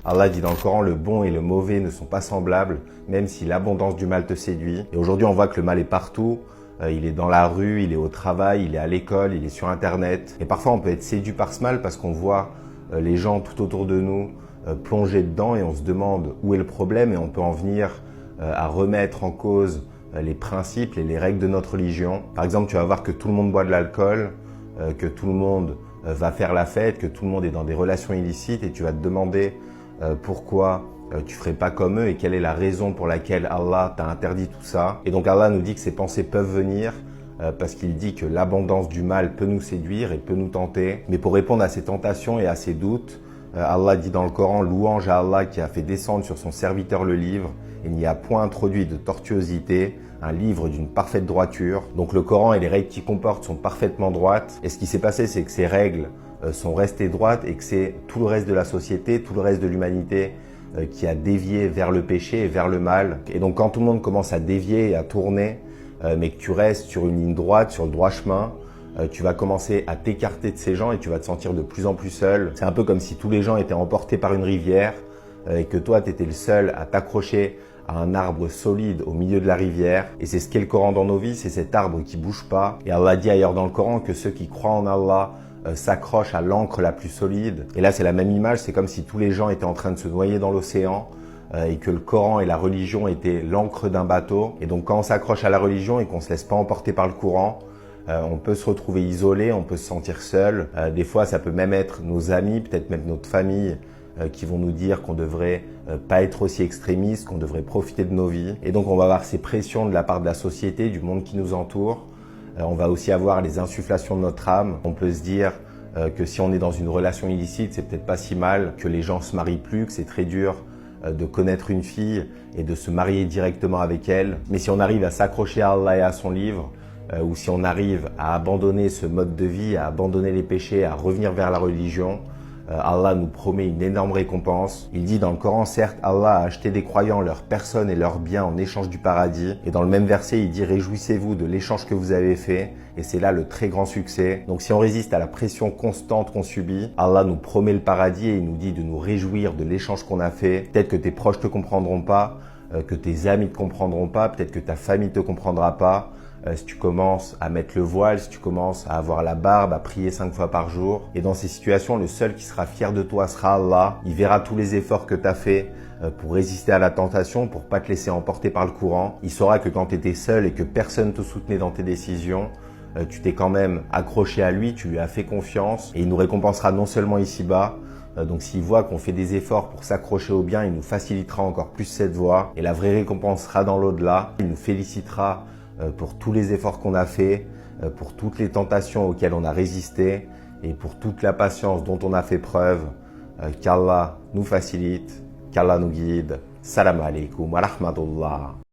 Allah dit dans le Coran, le bon et le mauvais ne sont pas semblables, même si l'abondance du mal te séduit. Et aujourd'hui, on voit que le mal est partout. Il est dans la rue, il est au travail, il est à l'école, il est sur Internet. Et parfois, on peut être séduit par ce mal parce qu'on voit les gens tout autour de nous plonger dedans et on se demande où est le problème et on peut en venir à remettre en cause les principes et les règles de notre religion. Par exemple, tu vas voir que tout le monde boit de l'alcool, que tout le monde va faire la fête, que tout le monde est dans des relations illicites et tu vas te demander pourquoi tu ferais pas comme eux et quelle est la raison pour laquelle Allah t'a interdit tout ça. Et donc Allah nous dit que ces pensées peuvent venir parce qu'il dit que l'abondance du mal peut nous séduire et peut nous tenter. Mais pour répondre à ces tentations et à ces doutes, Allah dit dans le Coran, louange à Allah qui a fait descendre sur son serviteur le livre. Il n'y a point introduit de tortuosité, un livre d'une parfaite droiture. Donc le Coran et les règles qu'il comporte sont parfaitement droites. Et ce qui s'est passé, c'est que ces règles sont restées droites et que c'est tout le reste de la société, tout le reste de l'humanité qui a dévié vers le péché et vers le mal. Et donc quand tout le monde commence à dévier et à tourner, mais que tu restes sur une ligne droite, sur le droit chemin, tu vas commencer à t'écarter de ces gens et tu vas te sentir de plus en plus seul. C'est un peu comme si tous les gens étaient emportés par une rivière et que toi, tu étais le seul à t'accrocher à un arbre solide au milieu de la rivière. Et c'est ce qu'est le Coran dans nos vies, c'est cet arbre qui bouge pas. Et Allah dit ailleurs dans le Coran que ceux qui croient en Allah s'accrochent à l'encre la plus solide. Et là, c'est la même image, c'est comme si tous les gens étaient en train de se noyer dans l'océan et que le Coran et la religion étaient l'encre d'un bateau. Et donc quand on s'accroche à la religion et qu'on se laisse pas emporter par le courant, on peut se retrouver isolé, on peut se sentir seul. Des fois, ça peut même être nos amis, peut-être même notre famille, qui vont nous dire qu'on devrait pas être aussi extrémiste, qu'on devrait profiter de nos vies. Et donc, on va avoir ces pressions de la part de la société, du monde qui nous entoure. On va aussi avoir les insufflations de notre âme. On peut se dire que si on est dans une relation illicite, c'est peut-être pas si mal, que les gens se marient plus, que c'est très dur de connaître une fille et de se marier directement avec elle. Mais si on arrive à s'accrocher à Allah et à son livre, ou si on arrive à abandonner ce mode de vie, à abandonner les péchés, à revenir vers la religion, Allah nous promet une énorme récompense. Il dit dans le Coran, certes, Allah a acheté des croyants leurs personnes et leurs biens en échange du paradis. Et dans le même verset, il dit, réjouissez-vous de l'échange que vous avez fait. Et c'est là le très grand succès. Donc si on résiste à la pression constante qu'on subit, Allah nous promet le paradis et il nous dit de nous réjouir de l'échange qu'on a fait. Peut-être que tes proches te comprendront pas, que tes amis te comprendront pas, peut-être que ta famille te comprendra pas. Si tu commences à mettre le voile, si tu commences à avoir la barbe, à prier 5 fois par jour. Et dans ces situations, le seul qui sera fier de toi sera Allah. Il verra tous les efforts que tu as fait pour résister à la tentation, pour pas te laisser emporter par le courant. Il saura que quand tu étais seul et que personne te soutenait dans tes décisions, tu t'es quand même accroché à lui, tu lui as fait confiance et il nous récompensera non seulement ici-bas. Donc s'il voit qu'on fait des efforts pour s'accrocher au bien, il nous facilitera encore plus cette voie. Et la vraie récompense sera dans l'au-delà. Il nous félicitera pour tous les efforts qu'on a fait, pour toutes les tentations auxquelles on a résisté et pour toute la patience dont on a fait preuve. Qu'Allah nous facilite, qu'Allah nous guide. Salam alaikum wa rahmatullah.